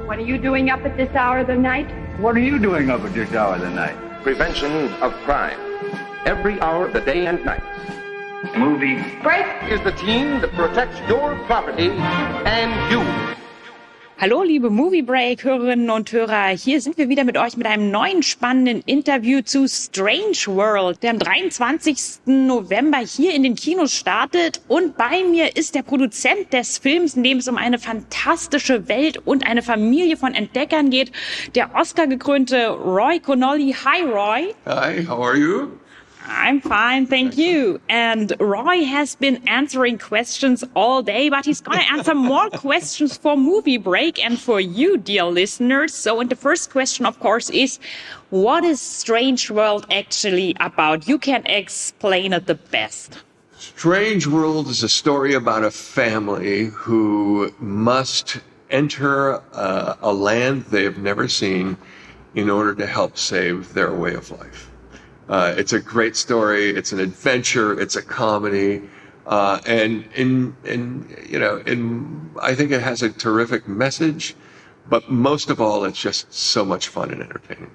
What are you doing up at this hour of the night? What are you doing up at this hour of the night? Prevention of crime. Every hour of the day and night. Moviebreak is the team that protects your property and you. Hallo liebe Moviebreak-Hörerinnen und Hörer, hier sind wir wieder mit euch mit einem neuen spannenden Interview zu Strange World, der am 23. November hier in den Kinos startet. Und bei mir ist der Produzent des Films, in dem es um eine fantastische Welt und eine Familie von Entdeckern geht, der Oscar-gekrönte Roy Conli. Hi Roy. Hi, how are you? I'm fine, thank you. And Roy has been answering questions all day, but he's going to answer more questions for Moviebreak and for you, dear listeners. So, and the first question, of course, is what is Strange World actually about? You can explain it the best. Strange World is a story about a family who must enter a land they have never seen in order to help save their way of life. It's a great story. It's an adventure. It's a comedy, and I think it has a terrific message. But most of all, it's just so much fun and entertaining.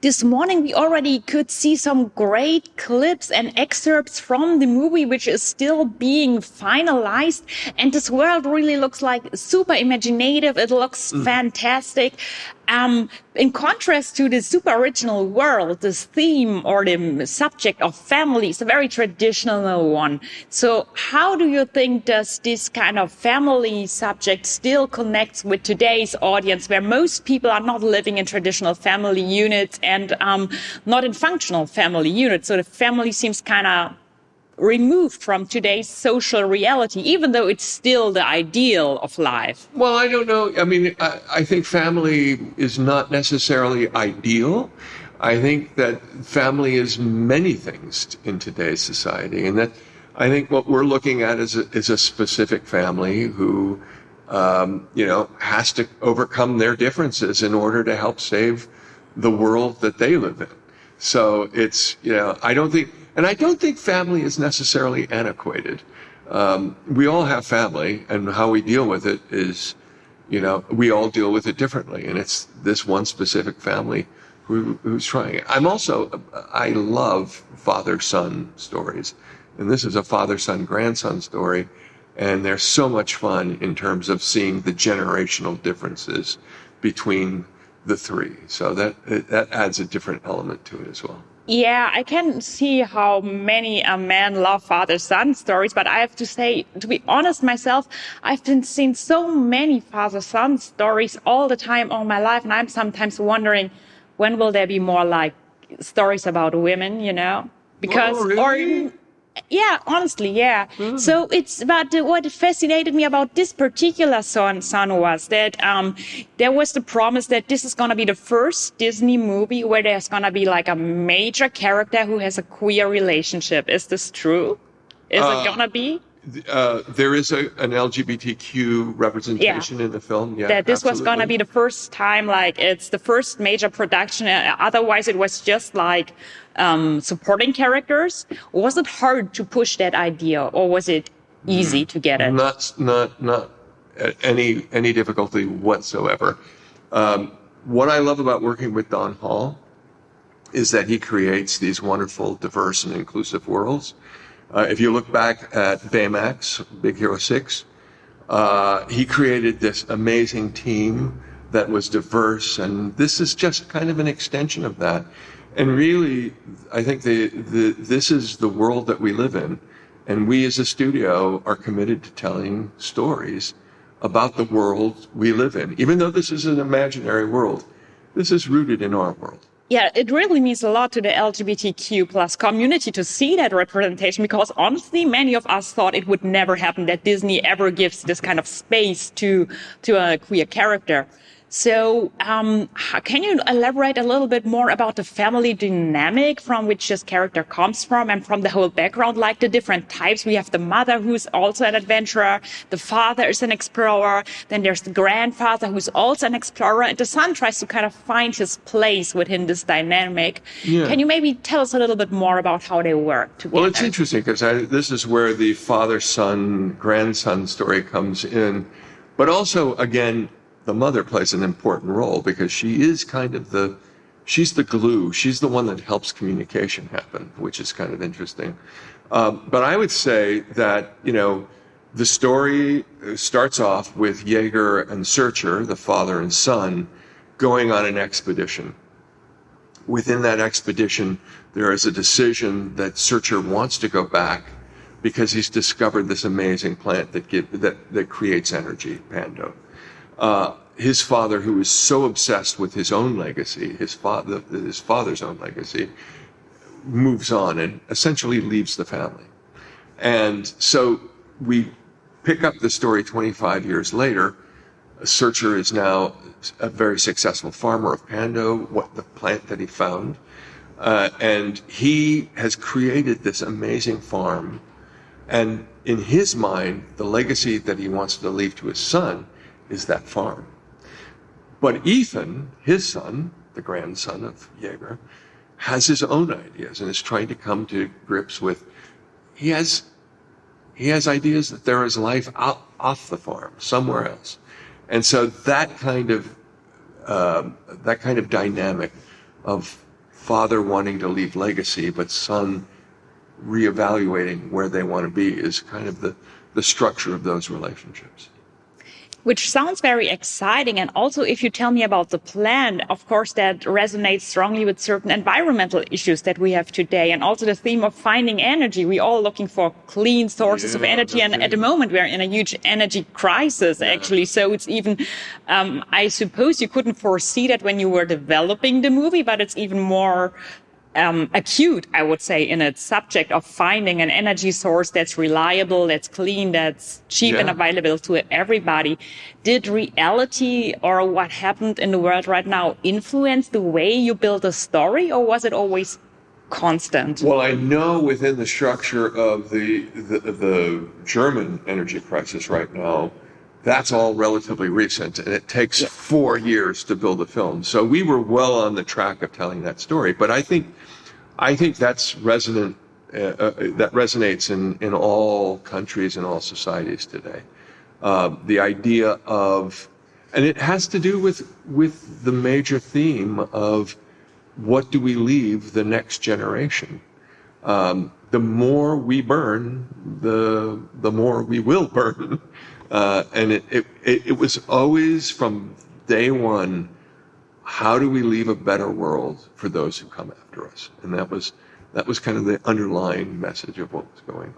This morning, we already could see some great clips and excerpts from the movie, which is still being finalized. And this world really looks like super imaginative. It looks fantastic. In contrast to the super original world, this theme or the subject of family is a very traditional one. So how do you think does this kind of family subject still connects with today's audience, where most people are not living in traditional family units and not in functional family units? So the family seems kind of removed from today's social reality, even though it's still the ideal of life. Well, I don't know. I mean, I think family is not necessarily ideal. I think that family is many things in today's society, and that I think what we're looking at is a specific family who, has to overcome their differences in order to help save the world that they live in. So it's, I don't think family is necessarily antiquated. We all have family, and how we deal with it is, we all deal with it differently. And it's this one specific family who's trying it. I love father-son stories. And this is a father-son, grandson story. And they're so much fun in terms of seeing the generational differences between the three. So that adds a different element to it as well. Yeah, I can see how many men love father-son stories, but I have to say, to be honest myself, I've been seeing so many father-son stories all the time all my life, and I'm sometimes wondering, when will there be more like stories about women, Because, really? Yeah, honestly, yeah. So what fascinated me about this particular son was that there was the promise that this is going to be the first Disney movie where there's going to be like a major character who has a queer relationship. Is this true? Is it going to be? There is an LGBTQ representation in the film. Yeah, that this absolutely. was going to be the first time, like it's the first major production. Otherwise, it was just like supporting characters. Was it hard to push that idea, or was it easy to get it? Not any difficulty whatsoever. What I love about working with Don Hall is that he creates these wonderful, diverse, and inclusive worlds. If you look back at Baymax, Big Hero 6, he created this amazing team that was diverse, and this is just kind of an extension of that. And really, I think this is the world that we live in, and we as a studio are committed to telling stories about the world we live in. Even though this is an imaginary world, this is rooted in our world. Yeah, it really means a lot to the LGBTQ plus community to see that representation, because honestly, many of us thought it would never happen that Disney ever gives this kind of space to a queer character. So, can you elaborate a little bit more about the family dynamic from which this character comes from, and from the whole background, like the different types? We have the mother, who's also an adventurer. The father is an explorer. Then there's the grandfather, who's also an explorer. And the son tries to kind of find his place within this dynamic. Yeah. Can you maybe tell us a little bit more about how they work together? Well, it's interesting because this is where the father-son, grandson story comes in. But also, again, the mother plays an important role because she is kind of she's the glue. She's the one that helps communication happen, which is kind of interesting. But I would say that, the story starts off with Jaeger and Searcher, the father and son, going on an expedition. Within that expedition, there is a decision that Searcher wants to go back because he's discovered this amazing plant that creates energy, Pando. His father, who is so obsessed with his own legacy, his father's own legacy, moves on and essentially leaves the family. And so we pick up the story 25 years later. Searcher is now a very successful farmer of Pando, the plant that he found. And he has created this amazing farm. And in his mind, the legacy that he wants to leave to his son is that farm. But Ethan, his son, the grandson of Jaeger, has his own ideas and is trying to come to grips with, he has ideas that there is life off the farm, somewhere else. And so that kind of dynamic of father wanting to leave legacy, but son reevaluating where they want to be is kind of the structure of those relationships. Which sounds very exciting. And also, if you tell me about the plan, of course, that resonates strongly with certain environmental issues that we have today. And also the theme of finding energy. We're all looking for clean sources of energy. And at the moment, we're in a huge energy crisis, actually. So it's even, I suppose you couldn't foresee that when you were developing the movie, but it's even more acute, I would say, in its subject of finding an energy source that's reliable, that's clean, that's cheap and available to everybody. Did reality or what happened in the world right now influence the way you build a story, or was it always constant? Well, I know within the structure of the German energy crisis right now, that's all relatively recent, and it takes 4 years to build a film. So we were well on the track of telling that story. But I think that's resonant. That resonates in all countries and all societies today. The idea of, and it has to do with the major theme of what do we leave the next generation. The more we burn, the more we will burn. And it was always from day one, how do we leave a better world for those who come after us? And that was kind of the underlying message of what was going on.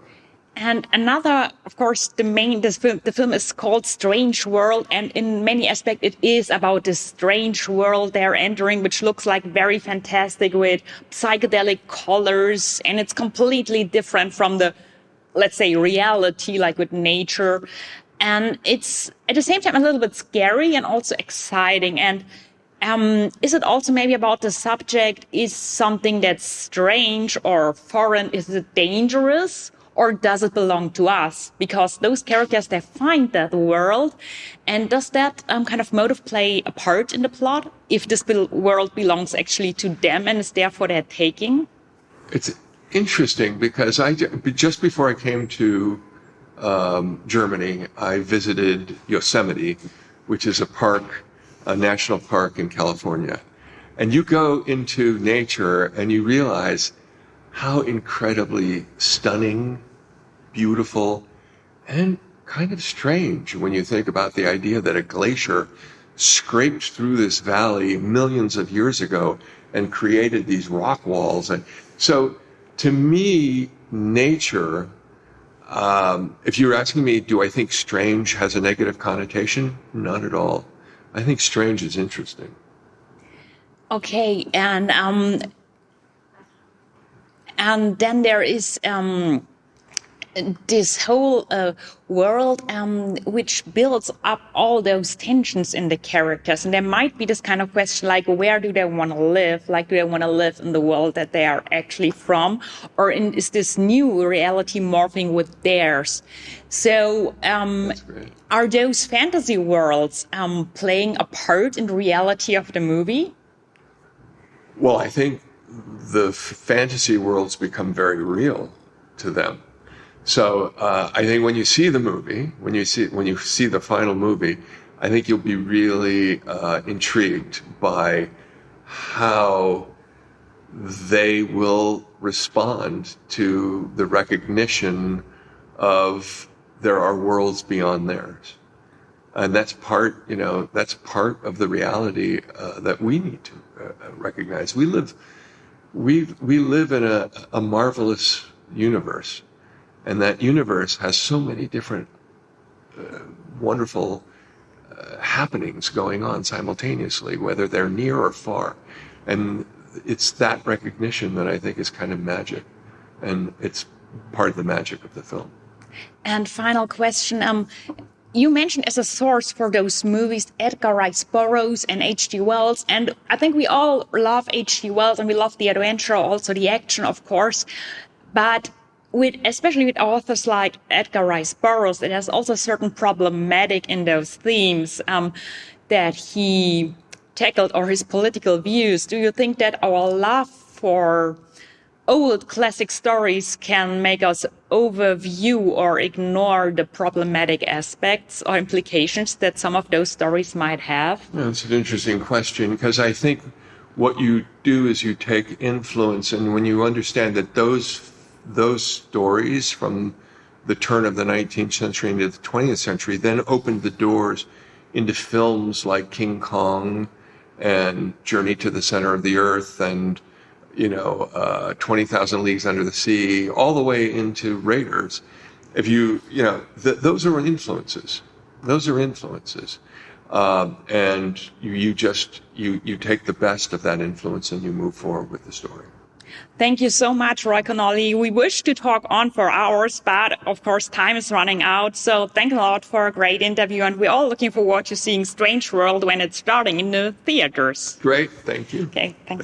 And another, of course, the film is called Strange World, and in many aspects it is about this strange world they're entering, which looks like very fantastic with psychedelic colors, and it's completely different from the, let's say, reality, like with nature. And it's at the same time a little bit scary and also exciting. And is it also maybe about the subject is something that's strange or foreign? Is it dangerous, or does it belong to us? Because those characters, they find that world. And does that kind of motive play a part in the plot if this world belongs actually to them and is there for their taking? It's interesting because just before I came to Germany, I visited Yosemite, which is a national park in California. And you go into nature and you realize how incredibly stunning, beautiful, and kind of strange when you think about the idea that a glacier scraped through this valley millions of years ago and created these rock walls. And so to me, nature, if you're asking me, do I think strange has a negative connotation? Not at all. I think strange is interesting. Okay, and then there is this whole world which builds up all those tensions in the characters. And there might be this kind of question like, where do they want to live? Like, do they want to live in the world that they are actually from? Or is this new reality morphing with theirs? So are those fantasy worlds playing a part in the reality of the movie? Well, I think the fantasy worlds become very real to them. So I think when you see the movie, when you see the final movie, I think you'll be really intrigued by how they will respond to the recognition of there are worlds beyond theirs. And that's part of the reality that we need to recognize. We live in a marvelous universe, and that universe has so many different wonderful happenings going on simultaneously, whether they're near or far. And it's that recognition that I think is kind of magic, and it's part of the magic of the film. And final question, you mentioned as a source for those movies Edgar Rice Burroughs and H.G. Wells, and I think we all love H.G. Wells and we love the adventure, also the action, of course, but especially with authors like Edgar Rice Burroughs, it has also certain problematic in those themes that he tackled, or his political views. Do you think that our love for old classic stories can make us overview or ignore the problematic aspects or implications that some of those stories might have? Yeah, that's an interesting question, because I think what you do is you take influence, and when you understand that those stories from the turn of the 19th century into the 20th century then opened the doors into films like King Kong and Journey to the Center of the Earth and 20,000 Leagues Under the Sea, all the way into Raiders. If those are influences. Those are influences, and you take the best of that influence and you move forward with the story. Thank you so much, Roy Conli. We wish to talk on for hours, but of course time is running out. So thanks a lot for a great interview, and we're all looking forward to seeing Strange World when it's starting in the theaters. Great, thank you. Okay, thanks.